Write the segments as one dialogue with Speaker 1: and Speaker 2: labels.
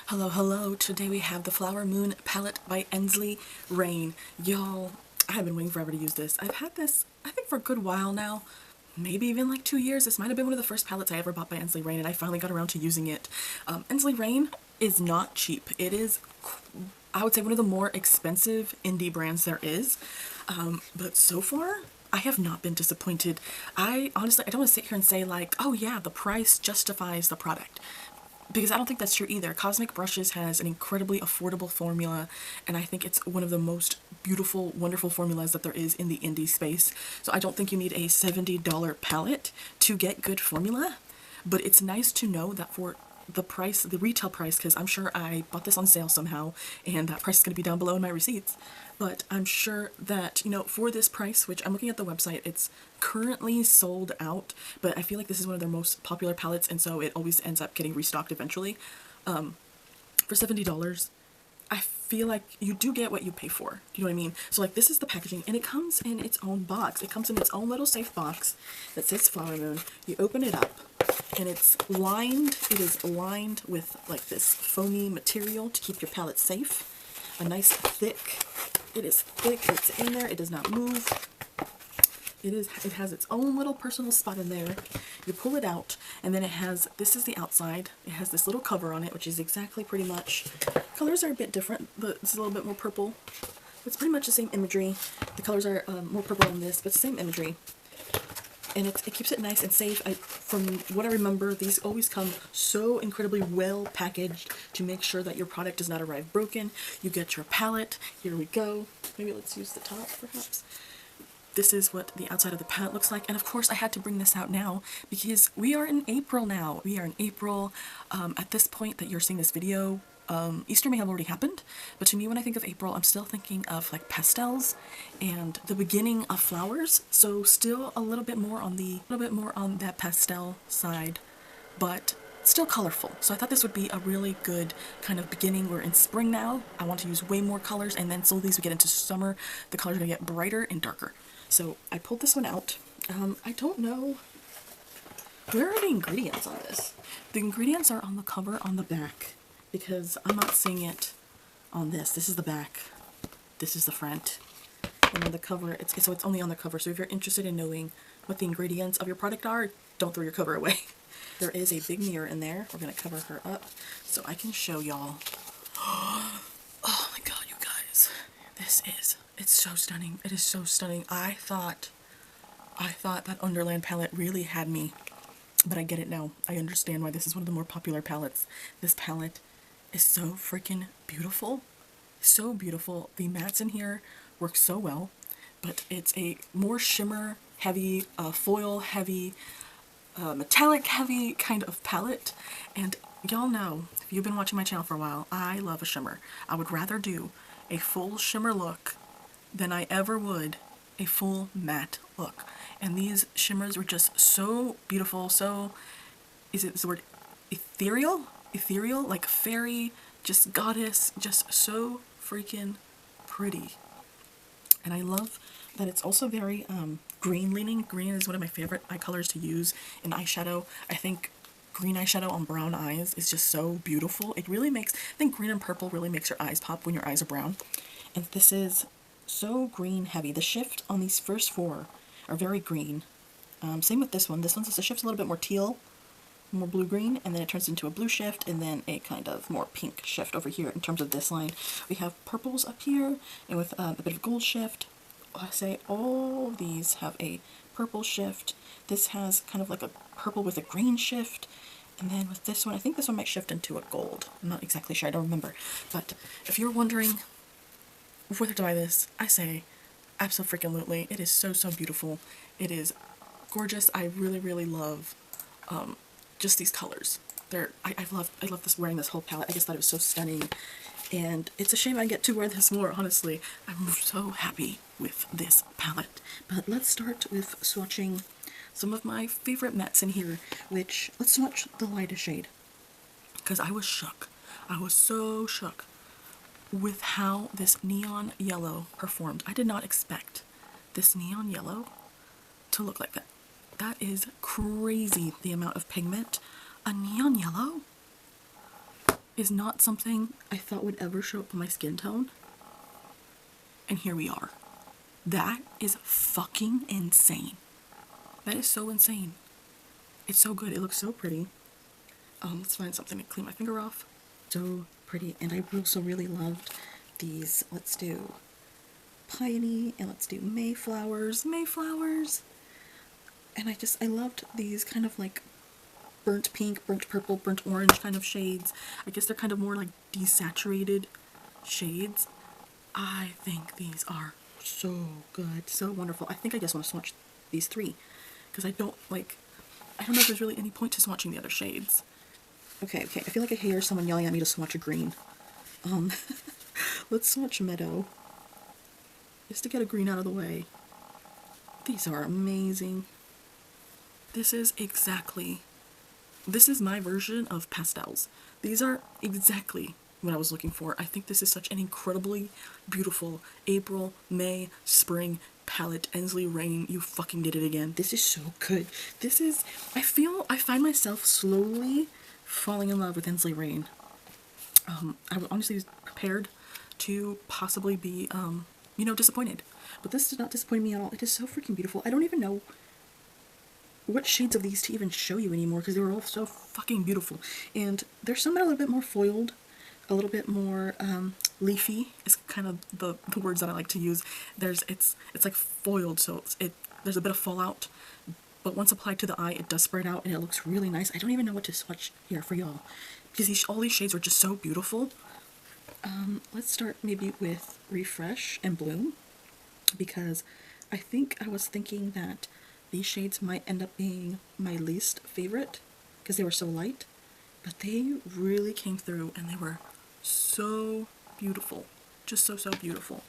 Speaker 1: Hello, hello. Today we have the Flower Moon Palette by Ensley Rain. Y'all, I have been waiting forever to use this. I've had this, I think, for a good while now. Maybe even like 2 years. This might have been one of the first palettes I ever bought by Ensley Rain, and I finally got around to using it. Ensley Rain is not cheap. It is, I would say, one of the more expensive indie brands there is. But so far, I have not been disappointed. I honestly don't want to sit here and say like, oh yeah, the price justifies the product, because I don't think that's true either. Cosmic Brushes has an incredibly affordable formula, and I think it's one of the most beautiful, wonderful formulas that there is in the indie space. So I don't think you need a $70 palette to get good formula, but it's nice to know that for the price, the retail price, because I'm sure I bought this on sale somehow, and that price is going to be down below in my receipts. But I'm sure that, you know, for this price, which I'm looking at the website, it's currently sold out, but I feel like this is one of their most popular palettes, and so it always ends up getting restocked eventually. For $70, I feel like you do get what you pay for. You know what I mean? So like, this is the packaging, and it comes in its own box. It comes in its own little safe box that says Flower Moon. You open it up, and it's lined. It is lined with like this foamy material to keep your palette safe. A nice thick. It is thick. It's in there. It does not move. It has its own little personal spot in there. You pull it out, and then it has, this is the outside. It has this little cover on it, which is exactly pretty much, colors are a bit different, but it's a little bit more purple. It's pretty much the same imagery. The colors are more purple on this, but same imagery. And it keeps it nice and safe. From what I remember, these always come so incredibly well packaged to make sure that your product does not arrive broken. You get your palette. Here we go. Maybe let's use the top, perhaps. This is what the outside of the palette looks like. And of course, I had to bring this out now because we are in April now. We are in April. At this point that you're seeing this video, Easter may have already happened, but to me, when I think of April, I'm still thinking of like pastels and the beginning of flowers. So still a little bit more on that pastel side, but still colorful. So I thought this would be a really good kind of beginning. We're in spring now. I want to use way more colors, and then slowly as we get into summer, the colors are gonna get brighter and darker. So I pulled this one out. I don't know, where are the ingredients on this? The ingredients are on the cover on the back, because I'm not seeing it on this. This is the back. This is the front. And on the cover, so it's only on the cover. So if you're interested in knowing what the ingredients of your product are, don't throw your cover away. There is a big mirror in there. We're going to cover her up so I can show y'all. Oh my god, you guys. It's so stunning. It is so stunning. I thought that Underland palette really had me, but I get it now. I understand why this is one of the more popular palettes. This palette is so freaking beautiful. So beautiful. The mattes in here work so well, but it's a more shimmer heavy, foil heavy, metallic heavy kind of palette. And y'all know, if you've been watching my channel for a while, I love a shimmer. I would rather do a full shimmer look than I ever would a full matte look. And these shimmers were just so beautiful. So, is the word ethereal? Ethereal, like fairy, just goddess, just so freaking pretty. And I love that it's also very green leaning. Green is one of my favorite eye colors to use in eyeshadow. I think green eyeshadow on brown eyes is just so beautiful. It really makes, I think green and purple really makes your eyes pop when your eyes are brown. And this is so green heavy. The shift on these first four are very green. Same with this one. This one's, the shift's a little bit more teal, more blue-green, and then it turns into a blue shift, and then a kind of more pink shift over here in terms of this line. We have purples up here, and with a bit of gold shift. I say all of these have a purple shift. This has kind of like a purple with a green shift, and then with this one, I think this one might shift into a gold. I'm not exactly sure, I don't remember. But if you're wondering whether to buy this, I say absolutely. It is so, so beautiful. It is gorgeous. I really, really love just these colors. I love this, wearing this whole palette. I just thought it was so stunning, and it's a shame I get to wear this more, honestly. I'm so happy with this palette. But let's start with swatching some of my favorite mattes in here, which, let's swatch the lightest shade, because I was shook. I was so shook with how this neon yellow performed. I did not expect this neon yellow to look like that. That is crazy, the amount of pigment. A neon yellow is not something I thought would ever show up on my skin tone. And here we are. That is fucking insane. That is so insane. It's so good. It looks so pretty. Let's find something to clean my finger off. So pretty. And I also really loved these. Let's do piney and let's do mayflowers. Mayflowers. And I loved these kind of like burnt pink, burnt purple, burnt orange kind of shades. I guess they're kind of more like desaturated shades. I think these are so good, so wonderful. I think I just want to swatch these three because I don't know if there's really any point to swatching the other shades. Okay, I feel like I hear someone yelling at me to swatch a green. Let's swatch Meadow just to get a green out of the way. These are amazing. This is my version of pastels. These are exactly what I was looking for. I think this is such an incredibly beautiful April, May, spring palette. Ensley Rain, you fucking did it again. This is so good. I find myself slowly falling in love with Ensley Rain. I was honestly prepared to possibly be, disappointed. But this did not disappoint me at all. It is so freaking beautiful. I don't even know what shades of these to even show you anymore because they were all so fucking beautiful. And there's some that are a little bit more foiled, a little bit more leafy is kind of the words that I like to use. It's like foiled, so there's a bit of fallout, but once applied to the eye, it does spread out and it looks really nice. I don't even know what to swatch here for y'all because all these shades are just so beautiful. Let's start maybe with Refresh and Bloom because I was thinking that these shades might end up being my least favorite because they were so light, but they really came through and they were so beautiful. Just so beautiful.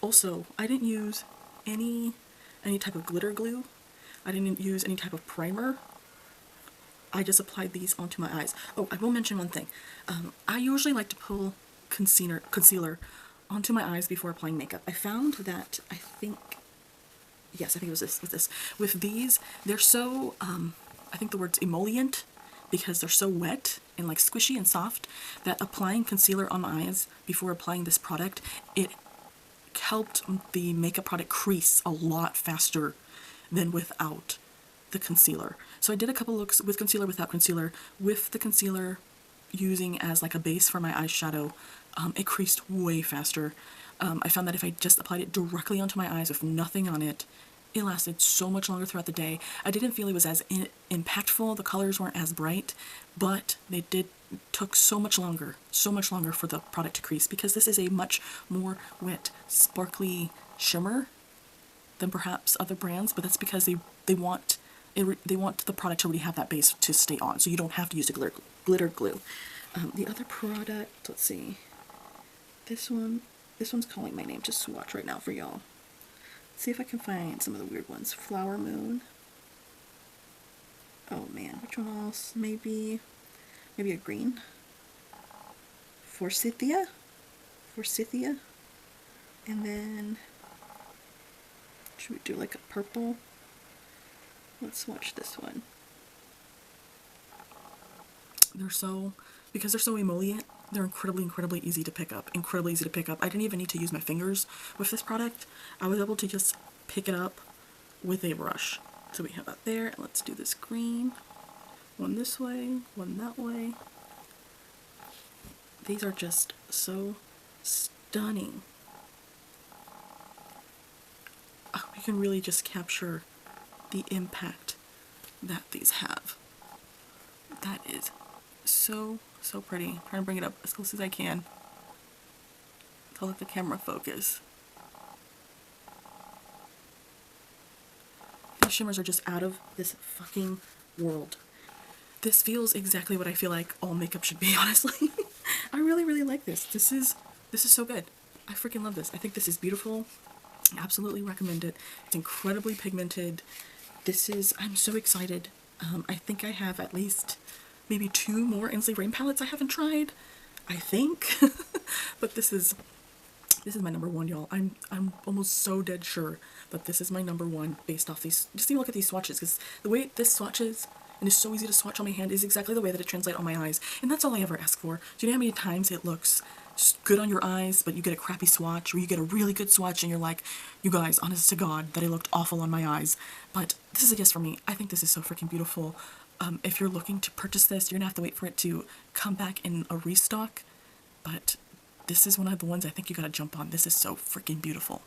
Speaker 1: Also, I didn't use any type of glitter glue. I didn't use any type of primer. I just applied these onto my eyes. Oh, I will mention one thing. I usually like to pull concealer onto my eyes before applying makeup. I found that I think it was this. With these, they're so, I think the word's emollient because they're so wet and like squishy and soft that applying concealer on my eyes before applying this product, it helped the makeup product crease a lot faster than without the concealer. So I did a couple looks with concealer, without concealer. With the concealer using as like a base for my eyeshadow, it creased way faster. I found that if I just applied it directly onto my eyes with nothing on it, it lasted so much longer throughout the day. I didn't feel it was as impactful, the colors weren't as bright, but took so much longer for the product to crease because this is a much more wet, sparkly shimmer than perhaps other brands, but that's because they want the product to already have that base to stay on, so you don't have to use a glitter glue. The other product, let's see, this one's calling my name to swatch right now for y'all. See if I can find some of the weird ones. Flower Moon. Oh man, which one else? Maybe a green. Forsythia. And then, should we do like a purple? Let's swatch this one. Because they're so emollient, they're incredibly easy to pick up. I didn't even need to use my fingers with this product. I was able to just pick it up with a brush. So we have that there, and let's do this green. One this way, one that way. These are just so stunning. We can really just capture the impact that these have. That is so pretty. I'm trying to bring it up as close as I can to let the camera focus. These shimmers are just out of this fucking world. This feels exactly what I feel like all makeup should be, honestly. I really like this. This is so good. I freaking love this. I think this is beautiful. I absolutely recommend it. It's incredibly pigmented. I'm so excited. I think I have at least maybe 2 more Ensley Rain palettes I haven't tried, I think. But this is my number one, y'all. I'm almost so dead sure that this is my number one based off these. Just even look at these swatches, because the way this swatches and is so easy to swatch on my hand is exactly the way that it translates on my eyes. And that's all I ever ask for. Do you know how many times it looks just good on your eyes, but you get a crappy swatch, or you get a really good swatch and you're like, you guys, honest to God, that it looked awful on my eyes. But this is a guess for me. I think this is so freaking beautiful. If you're looking to purchase this, you're gonna have to wait for it to come back in a restock. But this is one of the ones I think you gotta jump on. This is so freaking beautiful.